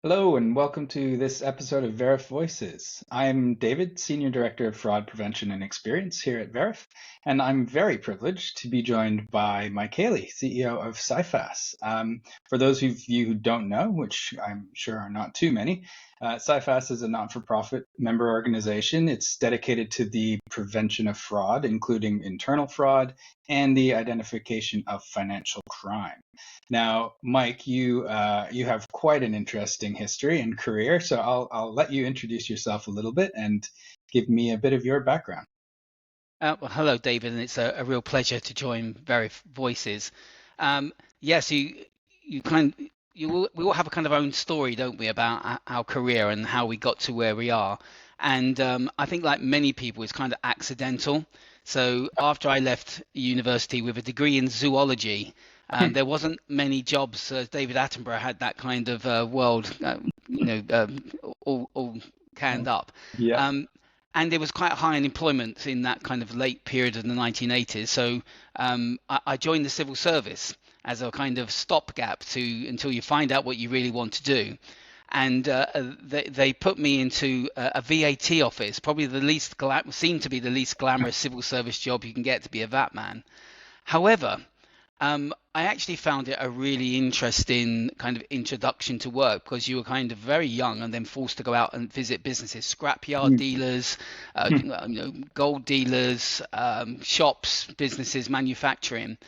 Hello and welcome to this episode of Veriff Voices. I'm David, Senior Director of Fraud Prevention and Experience here at Veriff, and I'm very privileged to be joined by Mike Haley, CEO of Cifas. For those of you who don't know, which I'm sure are not too many, Cifas is a not-for-profit member organization. It's dedicated to the prevention of fraud, including internal fraud and the identification of financial crime. Now, Mike, you have quite an interesting history and career, so I'll let you introduce yourself a little bit and give me a bit of your background. Well, hello, David, and it's a real pleasure to join Veriff Voices. Yes, you kind we all have a kind of own story, don't we, about our career and how we got to where we are. And I think, like many people, it's kind of accidental. So after I left university with a degree in zoology, there wasn't many jobs. David Attenborough had that kind of world, all canned up. Yeah. Um, and there was quite high unemployment in that kind of late period of the 1980s. So I joined the civil service as a kind of stopgap to until you find out what you really want to do. And they put me into a VAT office, probably seemed to be the least glamorous civil service job you can get, to be a VAT man. However, I actually found it a really interesting kind of introduction to work because you were kind of very young and then forced to go out and visit businesses, scrapyard dealers, gold dealers, shops, businesses, manufacturing.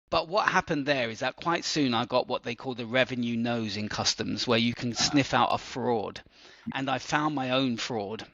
But what happened there is that quite soon I got what they call the revenue nose in customs, where you can sniff out a fraud. And I found my own fraud.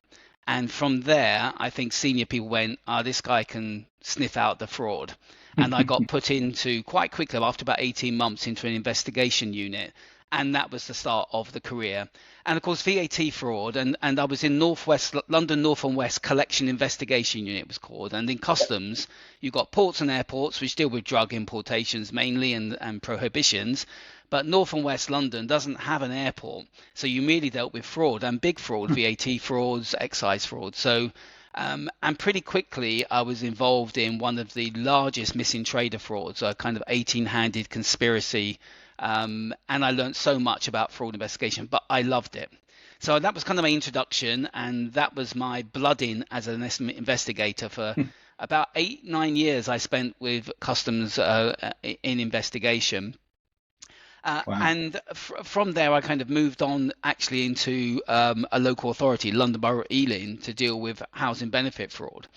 And from there, I think senior people went, this guy can sniff out the fraud. And I got put into quite quickly, after about 18 months, into an investigation unit. And that was the start of the career. And of course, VAT fraud. And I was in Northwest London, North and West Collection Investigation Unit, it was called. And in customs, you've got ports and airports, which deal with drug importations mainly and prohibitions. But North and West London doesn't have an airport. So you merely dealt with fraud and big fraud, VAT frauds, excise fraud. So and pretty quickly, I was involved in one of the largest missing trader frauds, a kind of 18-handed conspiracy. And I learned so much about fraud investigation, but I loved it. So that was kind of my introduction, and that was my blood in as an investigator for about 8, 9 years I spent with customs in investigation. Wow. And from there, I kind of moved on actually into a local authority, London Borough of Ealing, to deal with housing benefit fraud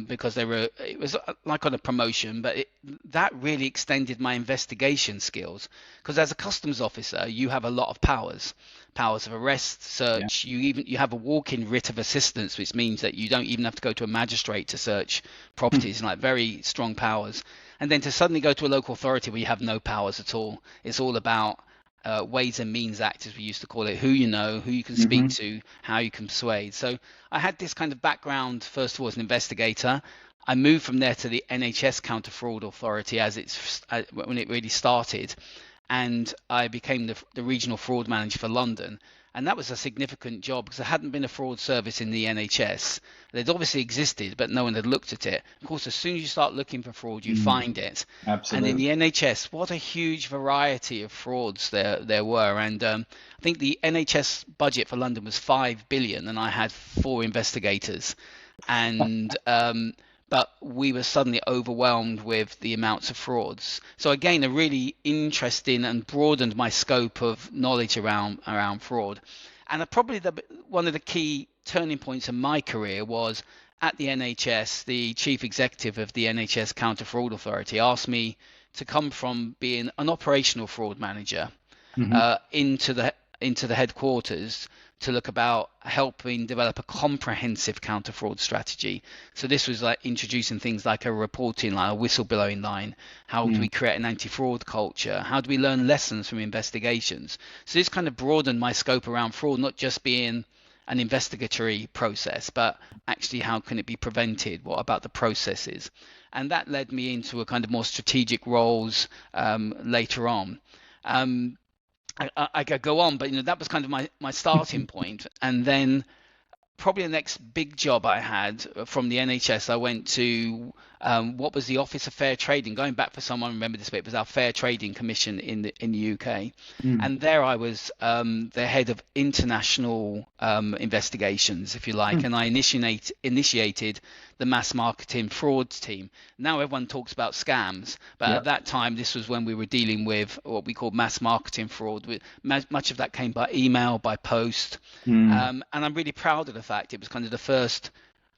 because it was like on a promotion, but that really extended my investigation skills because as a customs officer, you have a lot of powers of arrest, Yeah. search. You have a walk-in writ of assistance, which means that you don't even have to go to a magistrate to search properties, like very strong powers. And then to suddenly go to a local authority where you have no powers at all, it's all about Ways and Means Act, as we used to call it, who you know, who you can speak Hmm. to, how you can persuade. So I had this kind of background, first of all, as an investigator. I moved from there to the NHS Counter Fraud Authority when it really started, and I became the regional fraud manager for London. And that was a significant job because there hadn't been a fraud service in the NHS. They'd obviously existed, but no one had looked at it. Of course, as soon as you start looking for fraud, you find it. And in Absolutely. the NHS, what a huge variety of frauds there were. And I think the NHS budget for London was 5 billion, and I had 4 investigators. And but we were suddenly overwhelmed with the amounts of frauds. So again, a really interesting and broadened my scope of knowledge around fraud. And probably one of the key turning points in my career was at the NHS. The chief executive of the NHS Counter Fraud Authority asked me to come from being an operational fraud manager Hmm. into the headquarters to look about helping develop a comprehensive counter fraud strategy. So this was like introducing things like a reporting line, a whistleblowing line. How do we create an anti-fraud culture? How do we learn lessons from investigations? So this kind of broadened my scope around fraud, not just being an investigatory process, but actually how can it be prevented? What about the processes? And that led me into a kind of more strategic roles later on. Um, I could go on, but that was kind of my starting point. And then probably the next big job I had from the NHS, I went to what was the Office of Fair Trading? Going back for someone remember this bit, it was our Fair Trading Commission in the UK, and there I was the head of international investigations, if you like, and I initiated the mass marketing frauds team. Now everyone talks about scams, but at that time this was when we were dealing with what we called mass marketing fraud. Much of that came by email, by post, and I'm really proud of the fact it was kind of the first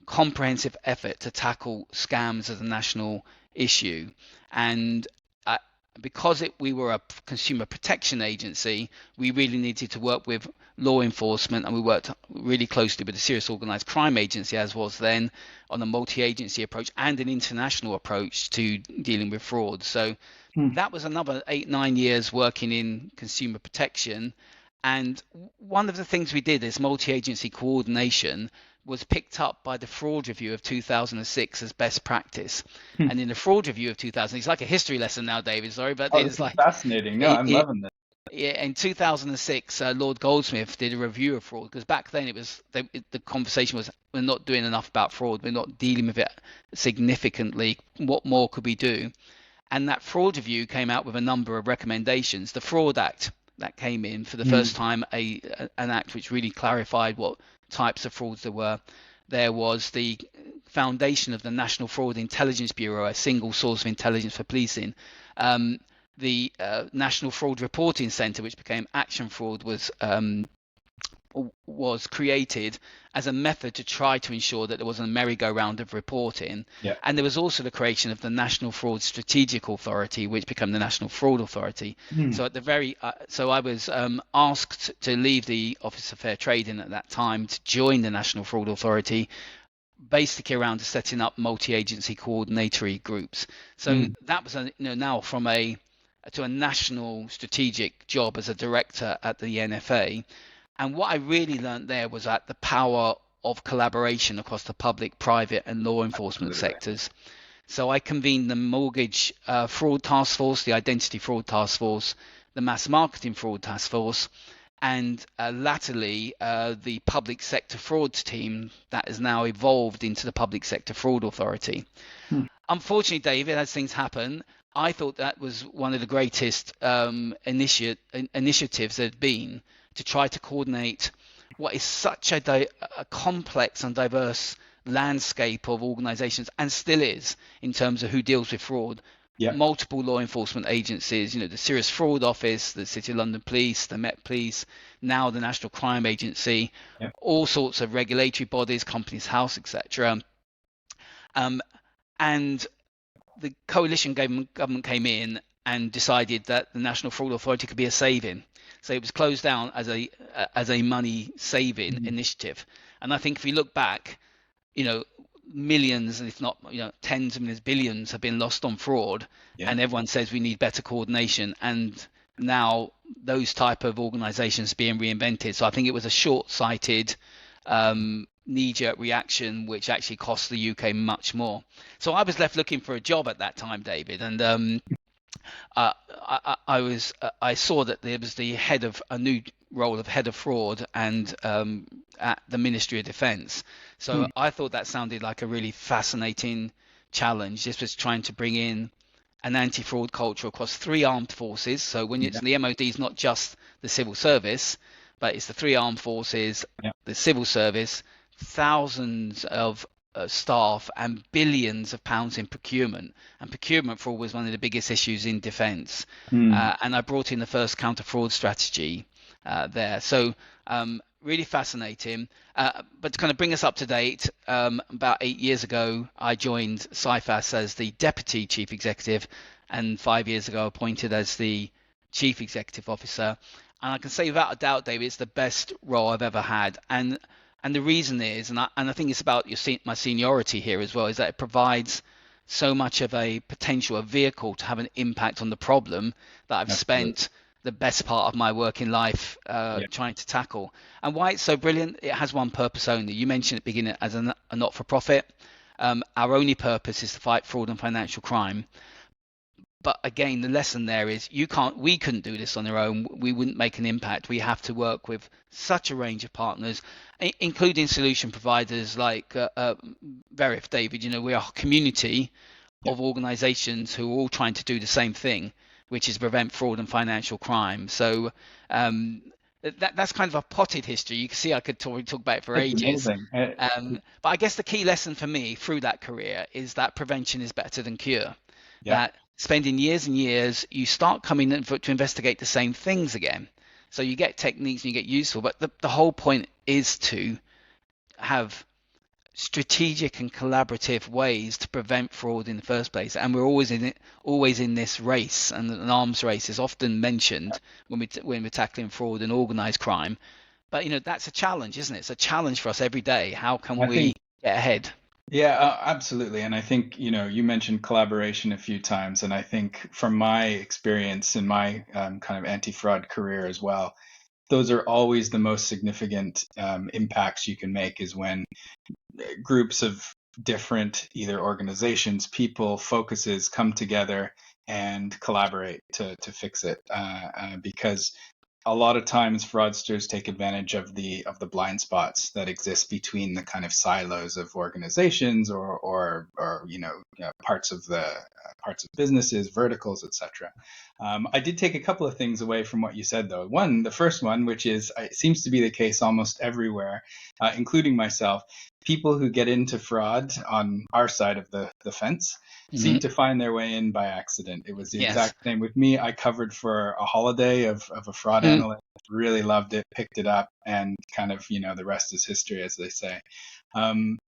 comprehensive effort to tackle scams as a national issue. And because we were a consumer protection agency, we really needed to work with law enforcement, and we worked really closely with the Serious Organised Crime Agency, as was then, on a multi-agency approach and an international approach to dealing with fraud. So that was another 8-9 years working in consumer protection. And one of the things we did is multi-agency coordination was picked up by the Fraud Review of 2006 as best practice. And in the Fraud Review of 2000, it's like a history lesson now, David, sorry, but it's like fascinating. No, I'm loving this. Yeah, in 2006, Lord Goldsmith did a review of fraud, because back then the conversation was, we're not doing enough about fraud, we're not dealing with it significantly, what more could we do? And that Fraud Review came out with a number of recommendations. The Fraud Act that came in for the first time, an act which really clarified what types of frauds there were. There was the foundation of the National Fraud Intelligence Bureau, a single source of intelligence for policing. The National Fraud Reporting Centre, which became Action Fraud, was created as a method to try to ensure that there was a merry-go-round of reporting. And there was also the creation of the National Fraud Strategic Authority, which became the National Fraud Authority. So so I was asked to leave the Office of Fair Trading at that time to join the National Fraud Authority, basically around setting up multi-agency coordinatory groups. So that was now from to a national strategic job as a director at the NFA. And what I really learned there was that the power of collaboration across the public, private and law enforcement sectors. So I convened the Mortgage Fraud Task Force, the Identity Fraud Task Force, the Mass Marketing Fraud Task Force, and latterly the Public Sector Frauds team that has now evolved into the Public Sector Fraud Authority. Unfortunately, David, as things happen, I thought that was one of the greatest initiatives there had been, to try to coordinate what is such a complex and diverse landscape of organizations, and still is, in terms of who deals with fraud. Multiple law enforcement agencies, the Serious Fraud Office, the City of London Police, the Met Police, now the National Crime Agency, all sorts of regulatory bodies, Companies House, etc. And the coalition government came in and decided that the National Fraud Authority could be a saving. So it was closed down as a money saving initiative. And I think if we look back, millions, if not tens of millions, billions have been lost on fraud, and everyone says we need better coordination. And now those type of organizations being reinvented. So I think it was a short-sighted knee-jerk reaction, which actually cost the UK much more. So I was left looking for a job at that time, David, and I saw that there was a new role of head of fraud and at the Ministry of Defence. So I thought that sounded like a really fascinating challenge. This was trying to bring in an anti-fraud culture across 3 armed forces. So when it's the MOD is not just the civil service, but it's the 3 armed forces, the civil service, thousands of staff and billions of pounds in procurement. And procurement fraud was one of the biggest issues in defence. And I brought in the first counter-fraud strategy there. So really fascinating. But to kind of bring us up to date, about 8 years ago, I joined Cifas as the Deputy Chief Executive, and 5 years ago appointed as the Chief Executive Officer. And I can say without a doubt, David, it's the best role I've ever had. And the reason is, and I think it's about my seniority here as well, is that it provides so much of a potential, a vehicle to have an impact on the problem that I've spent the best part of my working life trying to tackle. And why it's so brilliant, it has one purpose only. You mentioned at the beginning as a not-for-profit. Our only purpose is to fight fraud and financial crime. but again, the lesson there is we couldn't do this on our own. We wouldn't make an impact. We have to work with such a range of partners, including solution providers like Veriff, David. We are a community of organizations who are all trying to do the same thing, which is prevent fraud and financial crime. So that's kind of a potted history. You can see I could talk about it for That's ages. amazing. But I guess the key lesson for me through that career is that prevention is better than cure. Yeah. That spending years and years, you start coming in to investigate the same things again. So you get techniques and you get useful, but the whole point is to have strategic and collaborative ways to prevent fraud in the first place. And we're always in this race, and an arms race is often mentioned when we're tackling fraud and organized crime. But that's a challenge, isn't it? It's a challenge for us every day. How can we get ahead? Yeah, absolutely. And I think, you mentioned collaboration a few times, and I think from my experience in my kind of anti-fraud career as well, those are always the most significant impacts you can make, is when groups of different either organizations, people, focuses come together and collaborate to fix it. Because a lot of times fraudsters take advantage of the blind spots that exist between the kind of silos of organizations or parts of businesses, verticals, etc. I did take a couple of things away from what you said, though. The first one, which is it seems to be the case almost everywhere, including myself, people who get into fraud on our side of the fence seem to find their way in by accident. It was the exact same with me. I covered for a holiday of a fraud analyst, really loved it, picked it up, and kind of, the rest is history, as they say.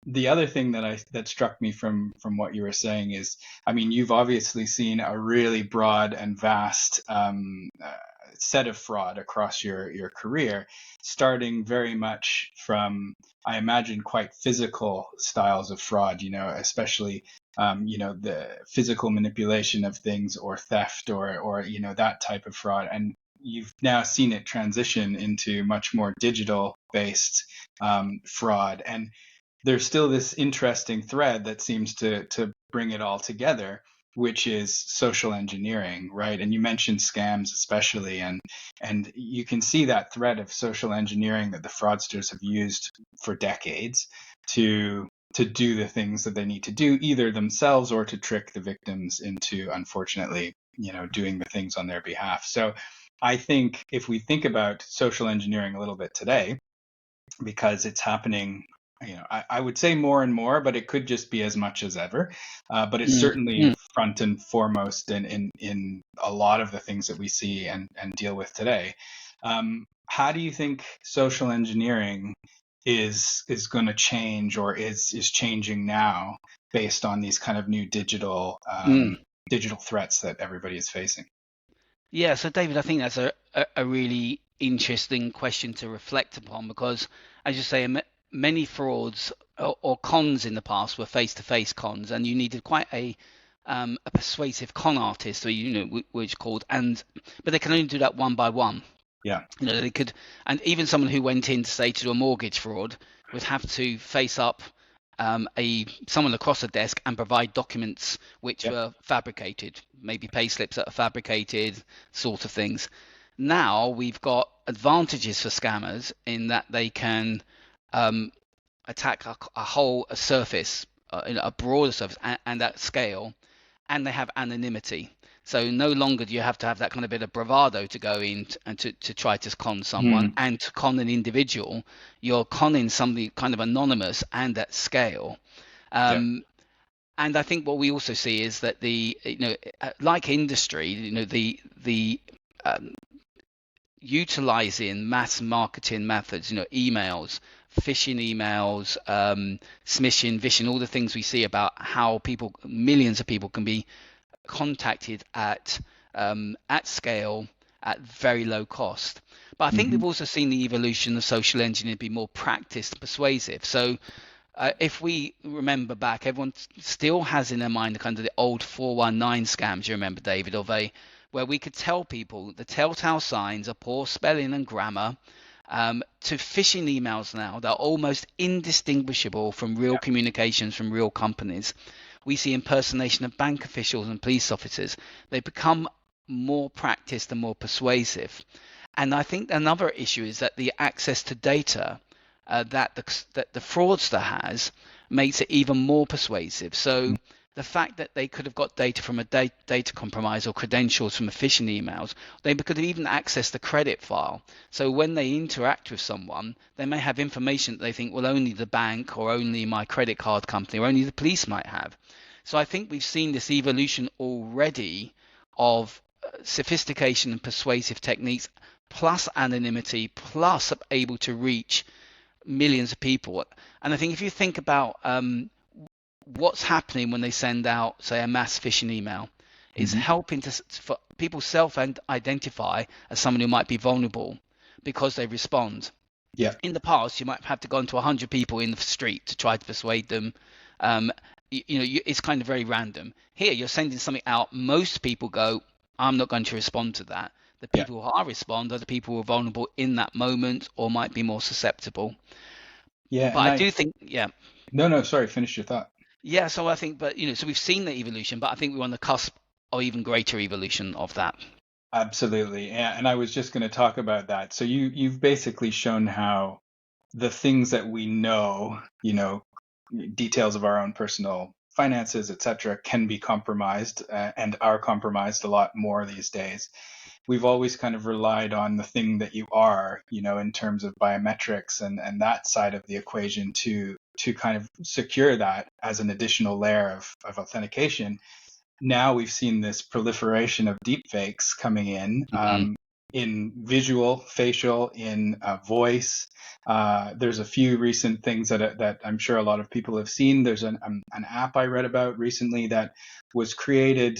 The other thing that struck me from what you were saying is, you've obviously seen a really broad and vast set of fraud across your career, starting very much from, I imagine, quite physical styles of fraud, especially the physical manipulation of things, or theft, or that type of fraud. And you've now seen it transition into much more digital based fraud. And there's still this interesting thread that seems to bring it all together, which is social engineering, right? And you mentioned scams especially, and you can see that thread of social engineering that the fraudsters have used for decades to do the things that they need to do, either themselves or to trick the victims into, unfortunately, doing the things on their behalf. So I think if we think about social engineering a little bit today, because it's happening, I would say more and more, but it could just be as much as ever. But it's certainly front and foremost in a lot of the things that we see and deal with today. How do you think social engineering is going to change, or is changing now, based on these kind of new digital threats that everybody is facing? Yeah, so David, I think that's a really interesting question to reflect upon, because, as you say, many frauds or cons in the past were face-to-face cons, and you needed quite a persuasive con artist, or which called, but they can only do that one by one. Yeah. They could, and even someone who went in to say to do a mortgage fraud would have to face up someone across the desk and provide documents which were fabricated, maybe pay slips that are fabricated, sort of things. Now we've got advantages for scammers in that they can attack a whole surface, a broader surface, and at scale, and they have anonymity. So no longer do you have to have that kind of bit of bravado to go in and to try to con someone and to con an individual. You're conning somebody kind of anonymous and at scale. And I think what we also see is that like industry, the utilizing mass marketing methods, emails, phishing emails, smishing, vishing, all the things we see about how millions of people can be contacted at scale at very low cost. But I think we've also seen the evolution of social engineering be more practiced and persuasive. So if we remember back, everyone still has in their mind the kind of the old 419 scams, you remember, David, where we could tell people the telltale signs of poor spelling and grammar, to phishing emails now that are almost indistinguishable from real communications from real companies. We see impersonation of bank officials and police officers. They become more practiced and more persuasive. And I think another issue is that the access to data that the fraudster has makes it even more persuasive. So the fact that they could have got data from a data compromise or credentials from a phishing emails, they could have even accessed the credit file. So when they interact with someone, they may have information that they think, well, only the bank or only my credit card company or only the police might have. So I think we've seen this evolution already of sophistication and persuasive techniques, plus anonymity, plus able to reach millions of people. And I think if you think about what's happening when they send out, say, a mass phishing email, is helping for people self-identify as someone who might be vulnerable because they respond. Yeah. In the past, you might have to go into 100 people in the street to try to persuade them. It's kind of very random. Here, you're sending something out. Most people go, I'm not going to respond to that. The people who respond are the people who are vulnerable in that moment or might be more susceptible. Yeah. But I do think, No, sorry, finish your thought. Yeah, so I think, so we've seen the evolution, but I think we're on the cusp of even greater evolution of that. Absolutely. And I was just going to talk about that. So you've basically shown how the things that we know, details of our own personal finances, etc., can be compromised and are compromised a lot more these days. We've always kind of relied on the thing that you are, in terms of biometrics and that side of the equation to kind of secure that as an additional layer of authentication. Now we've seen this proliferation of deepfakes coming in visual, facial, in voice. There's a few recent things that I'm sure a lot of people have seen. There's an app I read about recently that was created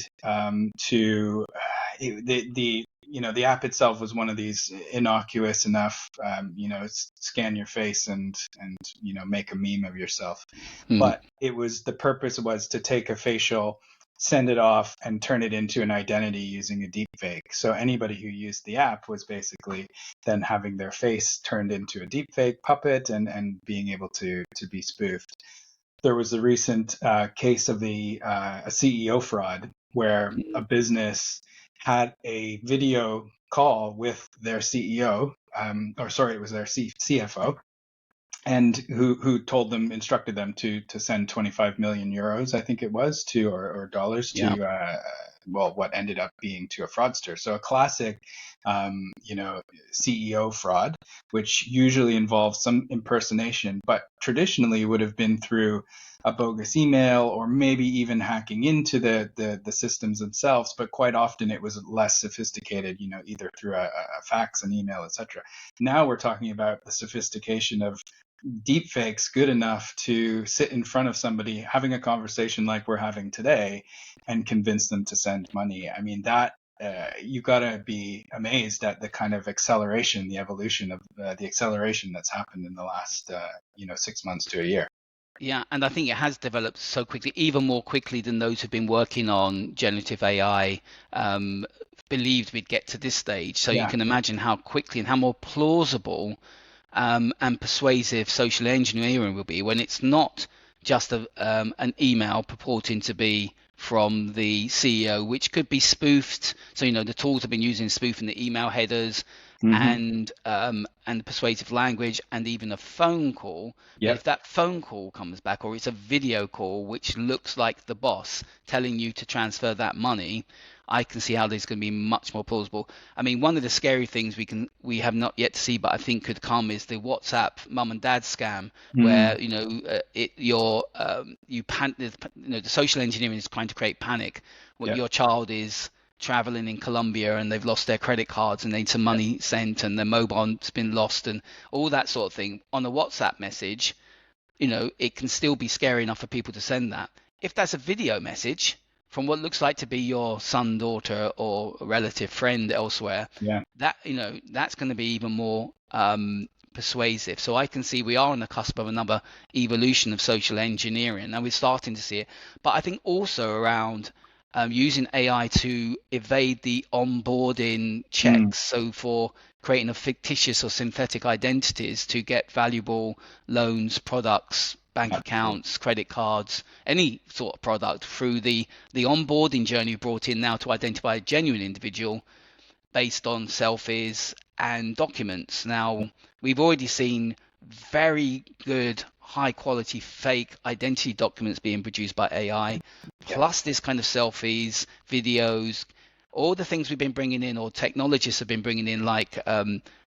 the app itself was one of these innocuous enough, scan your face and make a meme of yourself. But the purpose was to take a facial, send it off, and turn it into an identity using a deepfake. So anybody who used the app was basically then having their face turned into a deepfake puppet and being able to be spoofed. There was a recent case of a CEO fraud where a business had a video call with their CEO, it was their CFO, and who instructed them to send 25 million euros, I think it was, or dollars to what ended up being to a fraudster. So a classic, CEO fraud, which usually involves some impersonation, but traditionally would have been through a bogus email or maybe even hacking into the systems themselves. But quite often it was less sophisticated, either through a fax, an email, etc. Now we're talking about the sophistication of deepfakes good enough to sit in front of somebody having a conversation like we're having today and convince them to send money. I mean, that you got to be amazed at the kind of acceleration, the evolution of the acceleration that's happened in the last 6 months to a year. Yeah, and I think it has developed so quickly, even more quickly than those who've been working on generative AI believed we'd get to this stage. So you can imagine how quickly and how more plausible and persuasive social engineering will be when it's not just an email purporting to be from the CEO, which could be spoofed. So the tools have been using spoofing the email headers and the persuasive language and even a phone call. But if that phone call comes back, or it's a video call which looks like the boss telling you to transfer that money, I can see how this is going to be much more plausible. I mean, one of the scary things we have not yet to see, but I think could come, is the WhatsApp mum and dad scam, where the social engineering is trying to create panic. Your child is traveling in Colombia and they've lost their credit cards and they need some money sent and their mobile's been lost and all that sort of thing on a WhatsApp message. It can still be scary enough for people to send that. If that's a video message from what looks like to be your son, daughter, or a relative, friend elsewhere, that's going to be even more persuasive. So I can see we are on the cusp of another evolution of social engineering, and we're starting to see it. But I think also around using AI to evade the onboarding checks. So for creating a fictitious or synthetic identities to get valuable loans, products, bank accounts, credit cards, any sort of product through the onboarding journey brought in now to identify a genuine individual based on selfies and documents. Now, we've already seen very good, high quality fake identity documents being produced by AI, plus this kind of selfies, videos, all the things we've been bringing in, or technologists have been bringing in, like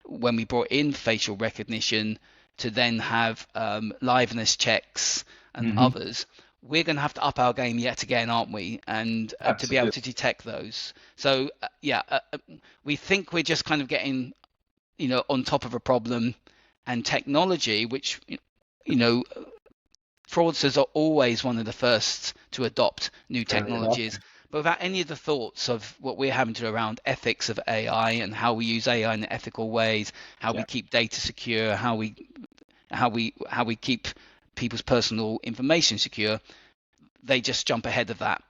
when we brought in facial recognition to then have liveness checks and others. We're going to have to up our game yet again, aren't we? And to be able to detect those. So we think we're just kind of getting, on top of a problem, and technology, which, fraudsters are always one of the first to adopt new technologies, but without any of the thoughts of what we're having to do around ethics of AI and how we use AI in ethical ways, how we keep data secure, how we keep people's personal information secure. They just jump ahead of that.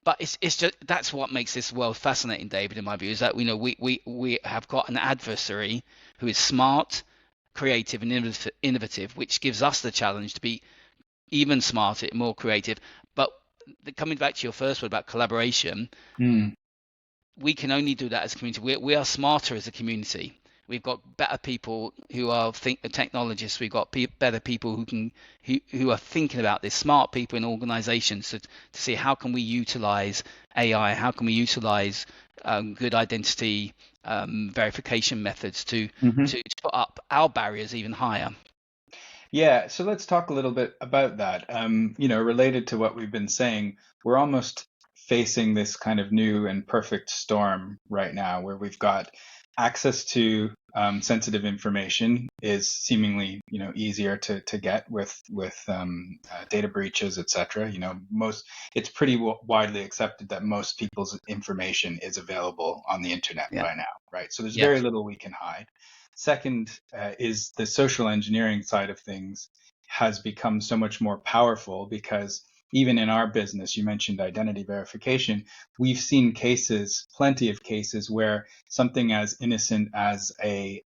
But it's just, that's what makes this world fascinating, David, in my view, is that we have got an adversary who is smart, creative, and innovative, which gives us the challenge to be even smarter, more creative. But coming back to your first word about collaboration, we can only do that as a community. We are smarter as a community. We've got better people who are technologists. We've got better people who are thinking about this. Smart people in organizations to see how can we utilize AI, how can we utilize good identity verification methods to put up our barriers even higher. Yeah, so let's talk a little bit about that. Related to what we've been saying, we're almost facing this kind of new and perfect storm right now, where we've got access to sensitive information is seemingly, easier to get with data breaches, etc. It's pretty widely accepted that most people's information is available on the internet by now, right? So there's very little we can hide. Second is the social engineering side of things has become so much more powerful, because even in our business, you mentioned identity verification, we've seen plenty of cases where something as innocent as a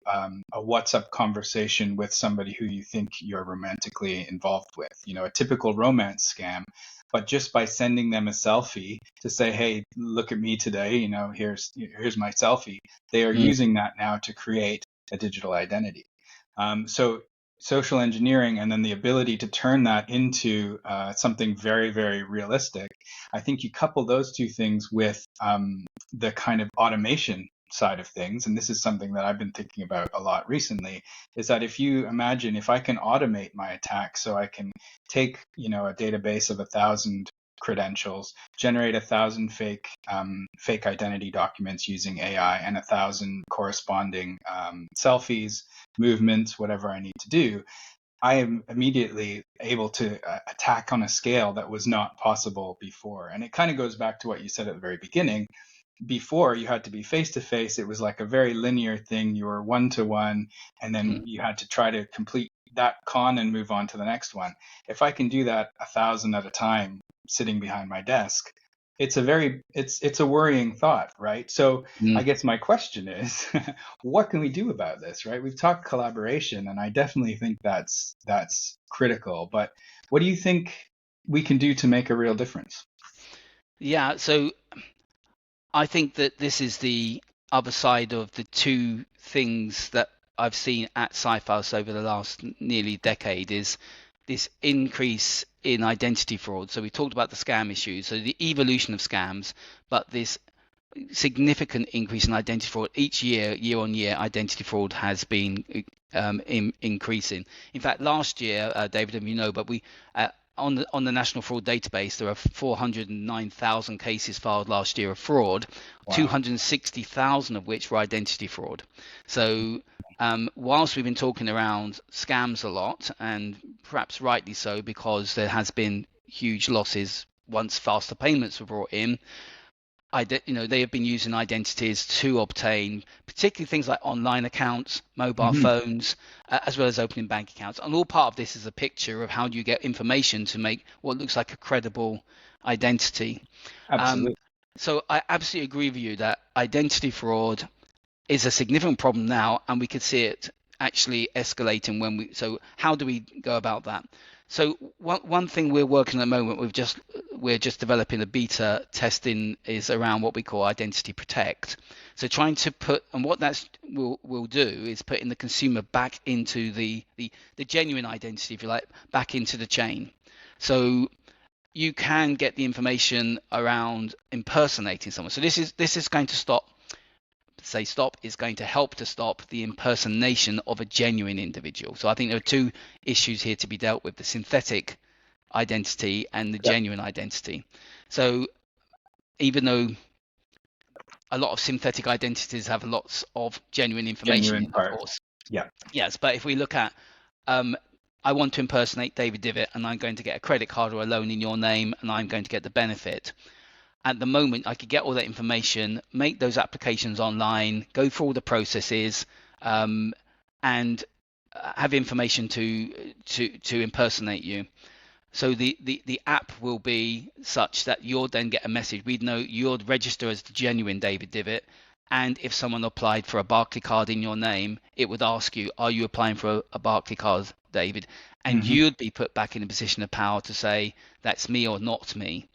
WhatsApp conversation with somebody who you think you're romantically involved with, a typical romance scam, but just by sending them a selfie to say, hey, look at me today, here's my selfie, they are using that now to create a digital identity. So social engineering, and then the ability to turn that into something very, very realistic. I think you couple those two things with the kind of automation side of things, and this is something that I've been thinking about a lot recently, is that if you imagine if I can automate my attack, so I can take, a database of 1,000 credentials, generate 1,000 fake identity documents using AI, and 1,000 corresponding selfies, movements, whatever I need to do, I am immediately able to attack on a scale that was not possible before. And it kind of goes back to what you said at the very beginning. Before, you had to be face to face. It was like a very linear thing. You were one to one, and then you had to try to complete that con and move on to the next one. If I can do that 1,000 at a time sitting behind my desk, it's a worrying thought, right? So I guess my question is, what can we do about this, right? We've talked collaboration, and I definitely think that's critical. But what do you think we can do to make a real difference? Yeah, so I think that this is the other side of the two things that I've seen at Cifas over the last nearly decade, is this increase in identity fraud. So we talked about the scam issues, so the evolution of scams, but this significant increase in identity fraud each year on year. Identity fraud has been increasing. In fact, last year, David, but we on the National Fraud Database, there are 409,000 cases filed last year of fraud, 260,000 of which were identity fraud. So whilst we've been talking around scams a lot, and perhaps rightly so, because there has been huge losses once faster payments were brought in, they have been using identities to obtain particularly things like online accounts, mobile phones, as well as opening bank accounts. And all part of this is a picture of how do you get information to make what looks like a credible identity. Absolutely. So I absolutely agree with you that identity fraud is a significant problem now, and we could see it actually escalating when we. So how do we go about that? So one thing we're working at the moment, we're just developing a beta testing is around what we call identity protect. So trying to put, and what that's will do is putting the consumer back into the genuine identity, if you like, back into the chain. So you can get the information around impersonating someone. So this is going to stop is going to help to stop the impersonation of a genuine individual. So I think there are two issues here to be dealt with: the synthetic identity and the genuine identity. So even though a lot of synthetic identities have lots of genuine information, of course. Yeah. Yes, but if we look at I want to impersonate David Divit, and I'm going to get a credit card or a loan in your name, and I'm going to get the benefit. At the moment, I could get all that information, make those applications online, go through all the processes, and have information to impersonate you. So the app will be such that you'll then get a message. We'd know you'll register as the genuine David Divit, and if someone applied for a Barclay card in your name, it would ask you, are you applying for a Barclay card, David? And you'd be put back in a position of power to say, that's me or not me.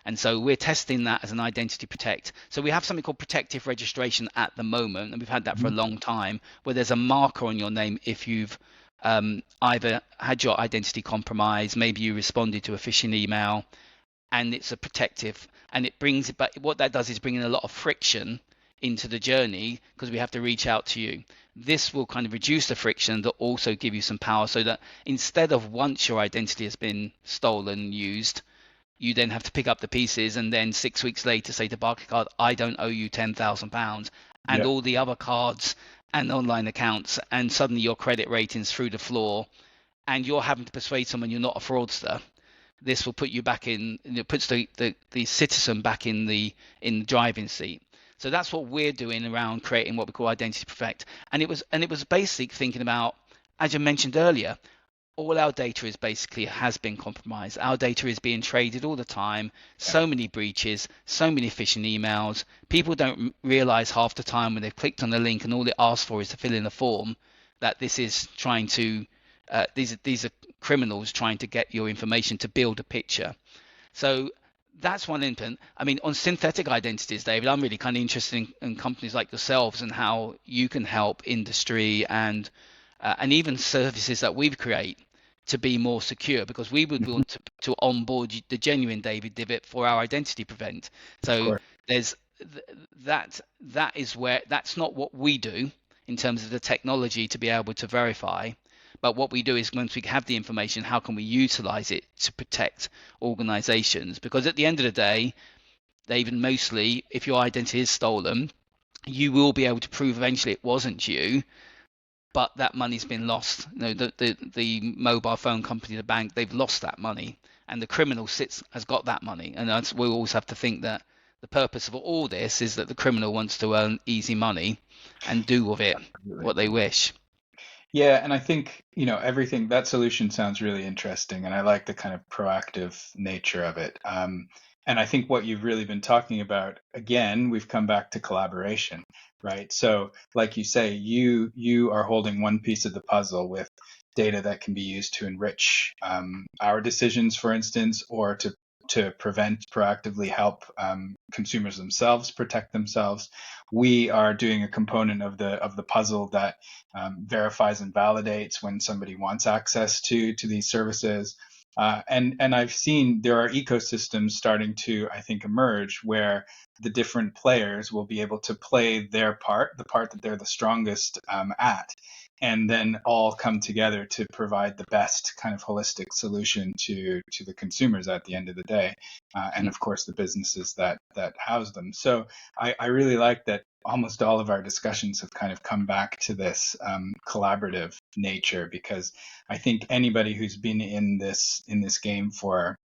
And so we're testing that as an identity protect. So we have something called protective registration at the moment, and we've had that for a long time, where there's a marker on your name if you've either had your identity compromised, maybe you responded to a phishing email, and it's a protective, and it brings it back. What that does is bring in a lot of friction into the journey because we have to reach out to you. This will kind of reduce the friction, but also give you some power, so that instead of once your identity has been stolen, used, you then have to pick up the pieces and then 6 weeks later say to Barclaycard, I don't owe you £10,000, and all the other cards and online accounts, and suddenly your credit rating's through the floor and you're having to persuade someone you're not a fraudster. This will put you back in, it puts the citizen back in the driving seat. So that's what we're doing around creating what we call identity protect. And it was basic thinking about, as you mentioned earlier, all our data is basically has been compromised. Our data is being traded all the time. So many breaches, so many phishing emails. People don't realize half the time when they've clicked on the link and all it asks for is to fill in a form, that this is trying to these are criminals trying to get your information to build a picture. So that's one input. I mean, on synthetic identities, David, I'm really kind of interested in companies like yourselves and how you can help industry and even services that we create to be more secure, because we would want to onboard the genuine David Divit for our identity prevent. So there's that is where that's not what we do in terms of the technology to be able to verify, but what we do is once we have the information, how can we utilize it to protect organizations? Because at the end of the day, David, mostly if your identity is stolen, you will be able to prove eventually it wasn't you, but that money's been lost. You know, the mobile phone company, the bank, they've lost that money, and the criminal has got that money. And we always have to think that the purpose of all this is that the criminal wants to earn easy money and do with it what they wish. Yeah, and I think, everything, that solution sounds really interesting, and I like the kind of proactive nature of it. And I think what you've really been talking about, again, we've come back to collaboration, right? So like you say, you are holding one piece of the puzzle with data that can be used to enrich our decisions, for instance, or to proactively help consumers themselves protect themselves. We are doing a component of the puzzle that verifies and validates when somebody wants access to these services. And I've seen there are ecosystems starting to, I think, emerge where the different players will be able to play their part, the part that they're the strongest at, and then all come together to provide the best kind of holistic solution to the consumers at the end of the day, and of course the businesses that house them. So I really like that almost all of our discussions have kind of come back to this collaborative nature, because I think anybody who's been in this game for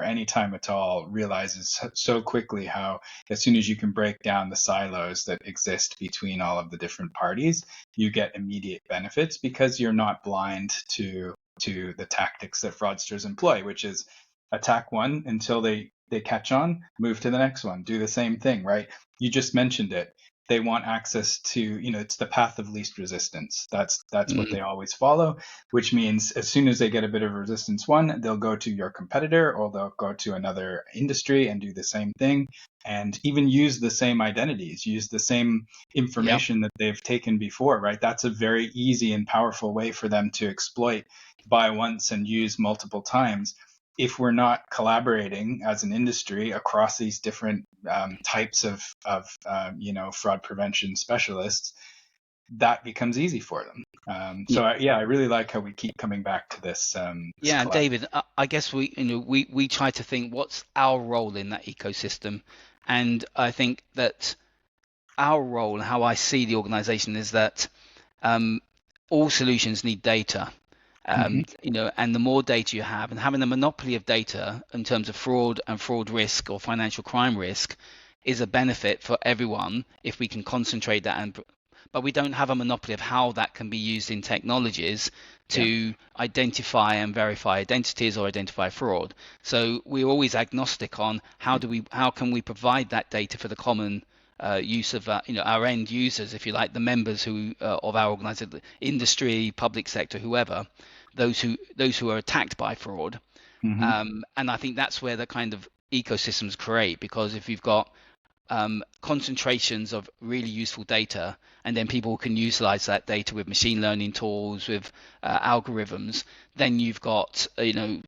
any time at all realizes so quickly how, as soon as you can break down the silos that exist between all of the different parties, you get immediate benefits because you're not blind to the tactics that fraudsters employ, which is attack one until they catch on, move to the next one, do the same thing, right? You just mentioned it. they want access to, it's the path of least resistance. That's what they always follow, which means as soon as they get a bit of resistance they'll go to your competitor, or they'll go to another industry and do the same thing, and even use the same identities, use the same information that they've taken before, right? That's a very easy and powerful way for them to exploit, buy once and use multiple times. If we're not collaborating as an industry across these different types of fraud prevention specialists, that becomes easy for them. I really like how we keep coming back to this. David, I guess we try to think what's our role in that ecosystem, and I think that our role and how I see the organization is that all solutions need data. And the more data you have, and having a monopoly of data in terms of fraud and fraud risk or financial crime risk is a benefit for everyone if we can concentrate that. But we don't have a monopoly of how that can be used in technologies to identify and verify identities or identify fraud. So we're always agnostic on how can we provide that data for the common use of our end users, if you like, the members of our organization, industry, public sector, whoever, those who are attacked by fraud. And I think that's where the kind of ecosystems create, because if you've got concentrations of really useful data, and then people can utilize that data with machine learning tools, with algorithms, then you've got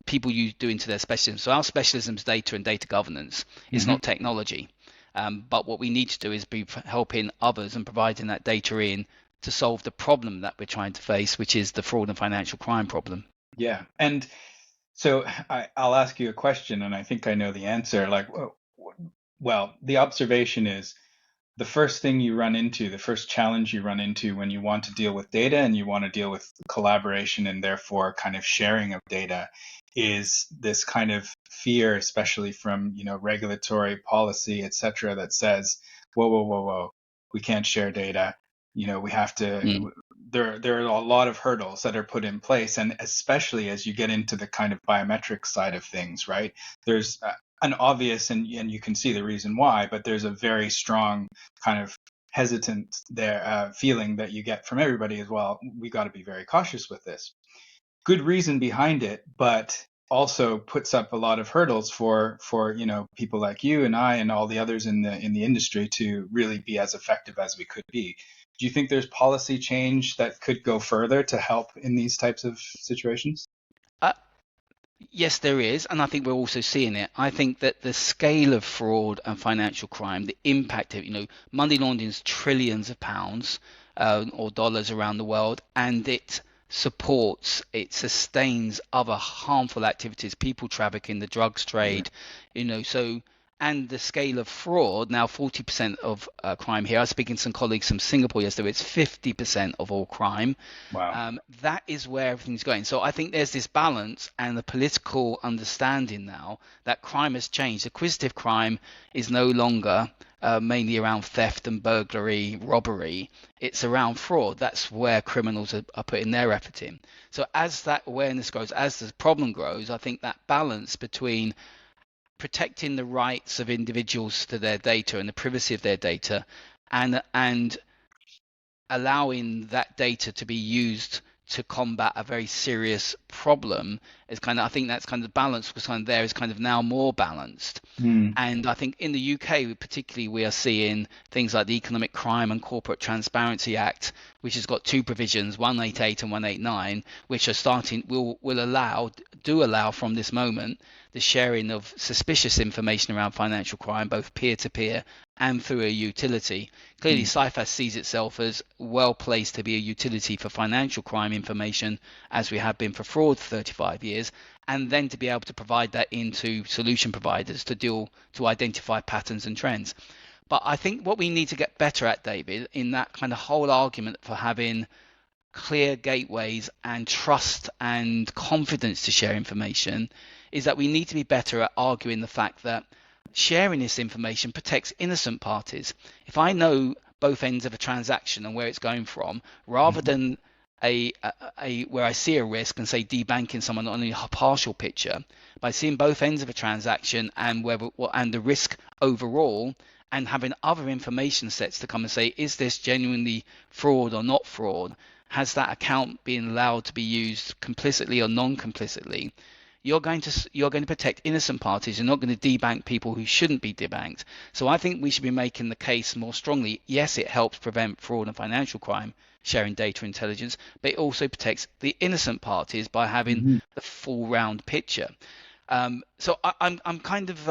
people doing to their specialism. So our specialism is data and data governance. It's not technology. But what we need to do is be helping others and providing that data in to solve the problem that we're trying to face, which is the fraud and financial crime problem. Yeah. And so I'll ask you a question, and I think I know the answer. Well, the observation is the first thing you run into, the first challenge you run into when you want to deal with data and you want to deal with collaboration and therefore kind of sharing of data, is this kind of fear, especially from, regulatory policy, et cetera, that says, whoa, we can't share data. We have to, there are a lot of hurdles that are put in place. And especially as you get into the kind of biometric side of things, right? There's an obvious, and you can see the reason why, but there's a very strong kind of hesitant feeling that you get from everybody as well. We got to be very cautious with this. Good reason behind it, but also puts up a lot of hurdles for people like you and I and all the others in the industry to really be as effective as we could be. Do you think there's policy change that could go further to help in these types of situations? Yes, there is, and I think we're also seeing it. I think that the scale of fraud and financial crime, the impact of money laundering is trillions of pounds or dollars around the world, and it sustains other harmful activities, people trafficking, the drugs trade, so. And the scale of fraud, now 40% of crime here. I was speaking to some colleagues from Singapore yesterday. It's 50% of all crime. Wow. That is where everything's going. So I think there's this balance and the political understanding now that crime has changed. Acquisitive crime is no longer mainly around theft and burglary, robbery. It's around fraud. That's where criminals are putting their effort in. So as that awareness grows, as the problem grows, I think that balance between protecting the rights of individuals to their data and the privacy of their data, and allowing that data to be used to combat a very serious problem is I think that's kind of balance was there is kind of now more balanced. And I think in the UK particularly, we are seeing things like the Economic Crime and Corporate Transparency Act, which has got two provisions, 188 and 189, which are will allow from this moment the sharing of suspicious information around financial crime, both peer-to-peer and through a utility. Clearly, Cifas sees itself as well placed to be a utility for financial crime information, as we have been for fraud for 35 years, and then to be able to provide that into solution providers to identify patterns and trends. But I think what we need to get better at, David, in that kind of whole argument for having clear gateways and trust and confidence to share information, is that we need to be better at arguing the fact that sharing this information protects innocent parties. If I know both ends of a transaction and where it's going from, rather than where I see a risk and say debanking someone on a partial picture, by seeing both ends of a transaction and the risk overall, and having other information sets to come and say, is this genuinely fraud or not fraud? Has that account been allowed to be used complicitly or non-complicitly? You're going to protect innocent parties. You're not going to debank people who shouldn't be debanked. So I think we should be making the case more strongly. Yes, it helps prevent fraud and financial crime, sharing data intelligence, but it also protects the innocent parties by having the full round picture. So I'm kind of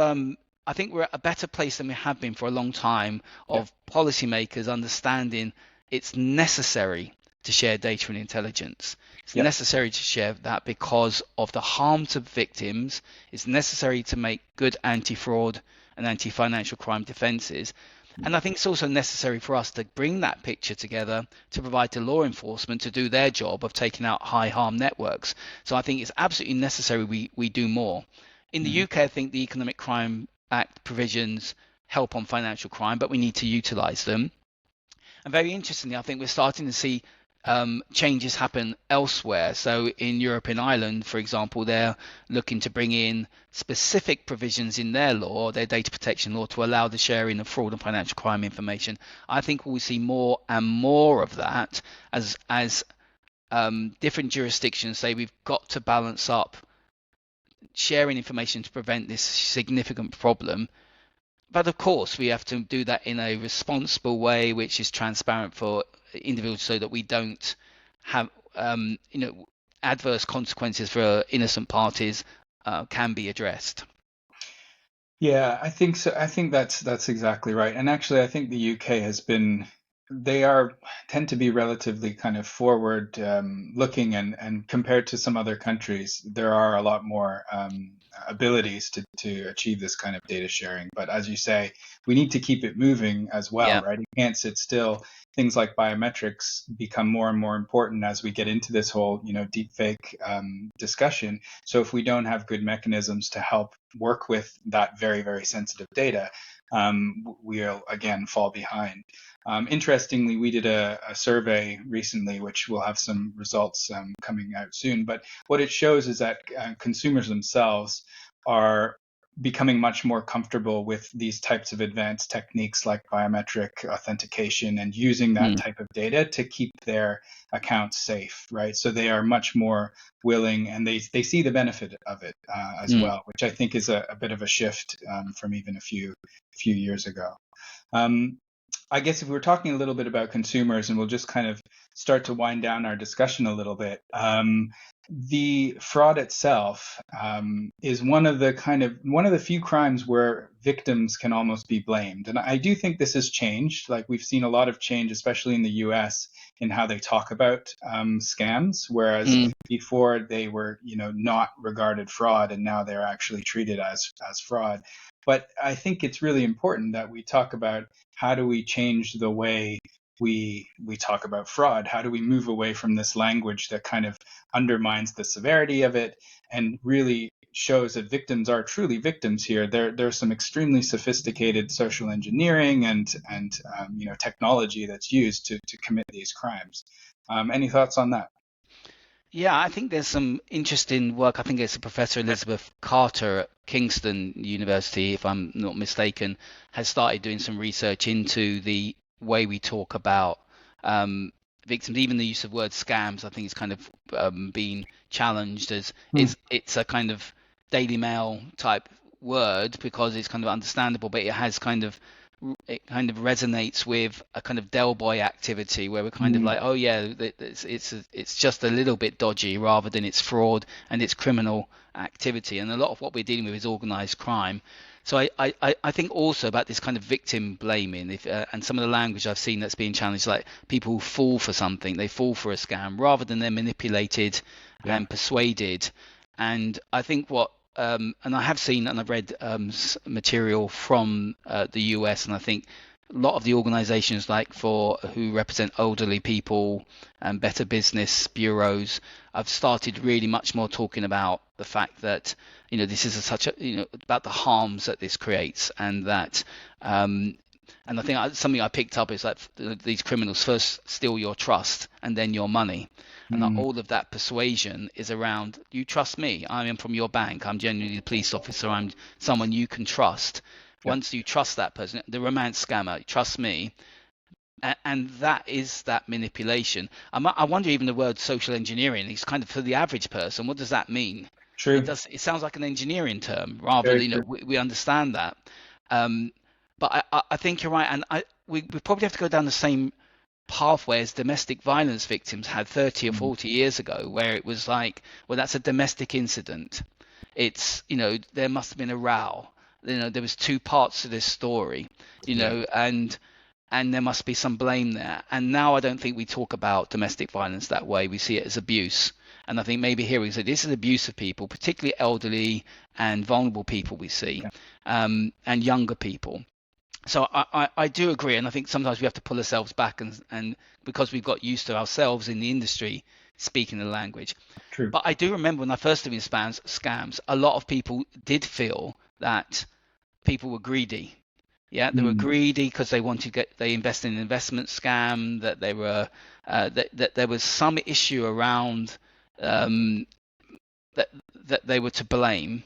I think we're at a better place than we have been for a long time of policymakers understanding it's necessary to share data and intelligence. It's necessary to share that because of the harm to victims. It's necessary to make good anti-fraud and anti-financial crime defenses. And I think it's also necessary for us to bring that picture together to provide to law enforcement to do their job of taking out high harm networks. So I think it's absolutely necessary we do more. In the UK, I think the Economic Crime Act provisions help on financial crime, but we need to utilize them. And very interestingly, I think we're starting to see changes happen elsewhere. So in Europe and Ireland, for example, they're looking to bring in specific provisions in their law, their data protection law, to allow the sharing of fraud and financial crime information. I think we'll see more and more of that as different jurisdictions say we've got to balance up sharing information to prevent this significant problem. But of course, we have to do that in a responsible way, which is transparent for individuals, so that we don't have adverse consequences for innocent parties can be addressed. Yeah, I think so. I think that's exactly right. And actually, I think the UK has been, tend to be relatively kind of forward looking, and compared to some other countries, there are a lot more abilities to achieve this kind of data sharing. But as you say, we need to keep it moving as well, right? You can't sit still. Things like biometrics become more and more important as we get into this whole, deepfake discussion. So if we don't have good mechanisms to help work with that very, very sensitive data, we'll again fall behind. Interestingly, we did a survey recently, which will have some results coming out soon. But what it shows is that consumers themselves are becoming much more comfortable with these types of advanced techniques like biometric authentication and using that type of data to keep their accounts safe, right? So they are much more willing, and they see the benefit of it as well, which I think is a bit of a shift from even a few years ago. I guess if we're talking a little bit about consumers, and we'll just kind of start to wind down our discussion a little bit, the fraud itself is one of the few crimes where victims can almost be blamed. And I do think this has changed. Like, we've seen a lot of change, especially in the US, in how they talk about scams, whereas before they were, not regarded fraud, and now they're actually treated as fraud. But I think it's really important that we talk about how do we change the way we talk about fraud. How do we move away from this language that kind of undermines the severity of it and really shows that victims are truly victims here? There's some extremely sophisticated social engineering and technology that's used to commit these crimes. Any thoughts on that? Yeah, I think there's some interesting work. I think it's Professor Elizabeth Carter at Kingston University, if I'm not mistaken, has started doing some research into the way we talk about victims. Even the use of word scams, I think, is kind of being challenged as it's a kind of Daily Mail type word because it's kind of understandable, but it kind of resonates with a kind of Del Boy activity where we're kind of like, oh yeah, it's just a little bit dodgy rather than it's fraud and it's criminal activity. And a lot of what we're dealing with is organized crime. So I think also about this kind of victim blaming, and some of the language I've seen that's being challenged, like people who fall for something, they fall for a scam rather than they're manipulated and persuaded. And I think and I have seen and I've read material from the US, and I think a lot of the organizations who represent elderly people and Better Business bureaus have started really much more talking about the fact that this is about the harms that this creates, and that and I think something I picked up is that these criminals first steal your trust and then your money. And all of that persuasion is around, you trust me, I am from your bank, I'm genuinely the police officer, I'm someone you can trust. Once you trust that person, the romance scammer, trust me, and that is that manipulation. I wonder even the word social engineering is kind of for the average person. What does that mean? True. It sounds like an engineering term rather Very than, true. we understand that. But I think you're right, and we probably have to go down the same pathway as domestic violence victims had 30 or 40 years ago, where it was like, well, that's a domestic incident. It's, there must have been a row. There was two parts to this story, and there must be some blame there. And now I don't think we talk about domestic violence that way. We see it as abuse. And I think maybe here we say this is abuse of people, particularly elderly and vulnerable people we see, and younger people. So I do agree, and I think sometimes we have to pull ourselves back, and because we've got used to ourselves in the industry speaking the language. True. But I do remember when I first did scams, a lot of people did feel that people were greedy. Yeah, they were greedy because they invested in an investment scam, that they were that there was some issue around that they were to blame.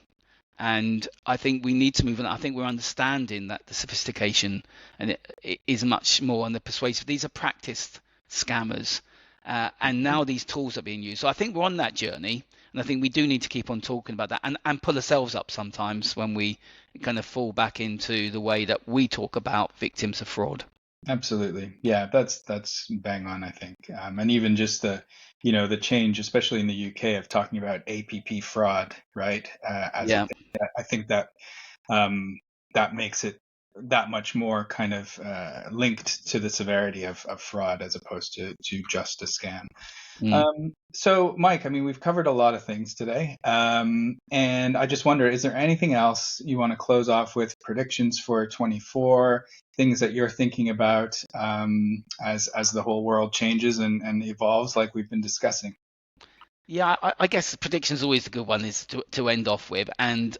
And I think we need to move on. I think we're understanding that the sophistication and it is much more, and the persuasive. These are practiced scammers, and now these tools are being used. So I think we're on that journey, and I think we do need to keep on talking about that and pull ourselves up sometimes when we kind of fall back into the way that we talk about victims of fraud. Absolutely. Yeah, that's bang on, I think. And even just the change, especially in the UK, of talking about APP fraud, right? Yeah. I think that that makes it that much more kind of linked to the severity of fraud as opposed to just a scam. So, Mike, I mean, we've covered a lot of things today. And I just wonder, is there anything else you want to close off with? Predictions for 24, things that you're thinking about as the whole world changes and evolves, like we've been discussing? Yeah, I guess prediction is always a good one is to end off with. And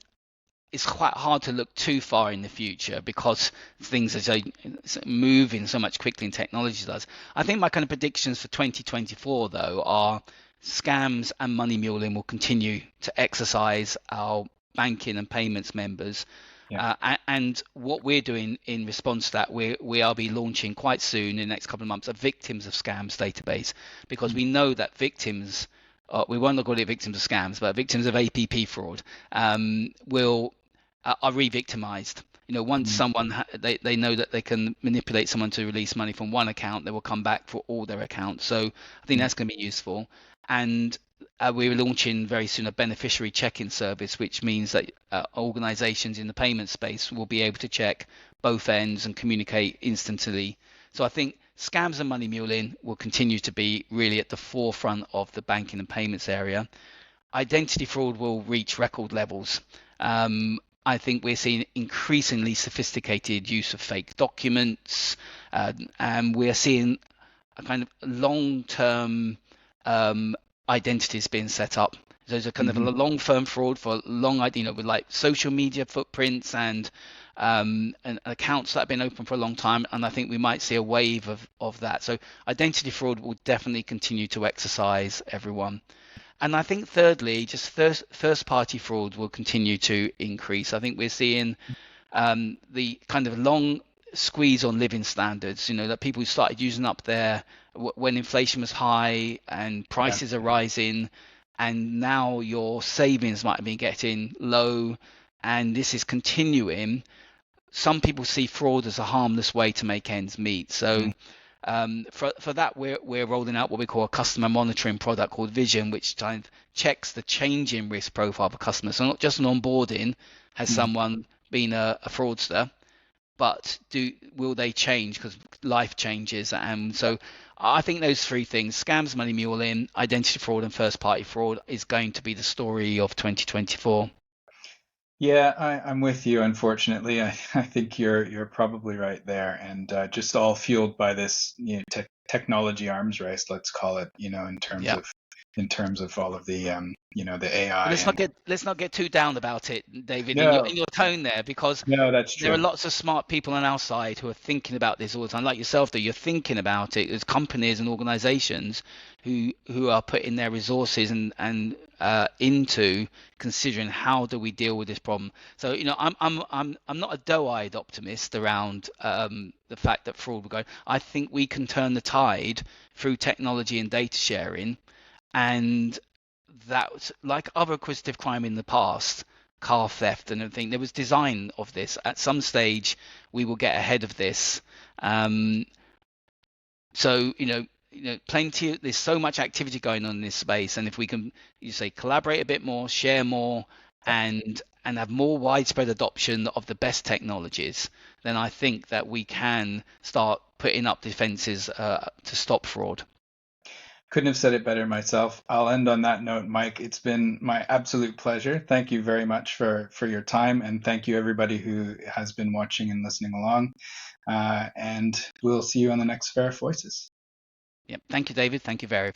it's quite hard to look too far in the future because things are so moving so much quickly and technology does. I think my kind of predictions for 2024 though are scams and money muling will continue to exercise our banking and payments members. And what we're doing in response to that, we are be launching quite soon in the next couple of months a victims of scams database, because we know that victims, we won't call it victims of scams, but victims of APP fraud are re-victimized. Once someone they know that they can manipulate someone to release money from one account, they will come back for all their accounts. So I think that's going to be useful. And we're launching very soon a beneficiary check-in service, which means that organizations in the payment space will be able to check both ends and communicate instantly. So I think scams and money muling will continue to be really at the forefront of the banking and payments area. Identity fraud will reach record levels. I think we're seeing increasingly sophisticated use of fake documents, and we're seeing a kind of long-term identities being set up. Those are kind of a long-term fraud for long, with like social media footprints and accounts that have been open for a long time. And I think we might see a wave of that. So identity fraud will definitely continue to exercise everyone. And I think thirdly, just first-party fraud will continue to increase. I think we're seeing the kind of long squeeze on living standards, that people started using up when inflation was high and prices are rising, and now your savings might have been getting low, and this is continuing. Some people see fraud as a harmless way to make ends meet. So for that, we're rolling out what we call a customer monitoring product called Vision, which kind of checks the changing risk profile of a customer. So not just an onboarding, has someone been a fraudster, but will they change because life changes? And so I think those three things, scams, money muling, identity fraud, and first party fraud, is going to be the story of 2024. Yeah, I'm with you. Unfortunately, I think you're probably right there, and just all fueled by this technology arms race, let's call it, in terms of in terms of all of the the AI. Let's not get too down about it, David, in No, your tone there, because no, that's there are true. lots of smart people on our side who are thinking about this all the time, like yourself. Though you're thinking about it, there's companies and organisations who are putting their resources and into considering how do we deal with this problem. So I'm not a doe-eyed optimist around the fact that fraud will go. I think we can turn the tide through technology and data sharing, and that, like other acquisitive crime in the past, car theft and everything, there was design of this. At some stage, we will get ahead of this. So plenty. There's so much activity going on in this space, and if we can, collaborate a bit more, share more, and have more widespread adoption of the best technologies, then I think that we can start putting up defenses to stop fraud. Couldn't have said it better myself. I'll end on that note, Mike. It's been my absolute pleasure. Thank you very much for your time, and thank you everybody who has been watching and listening along. And we'll see you on the next Veriff Voices. Yep. Thank you, David. Thank you, Veriff.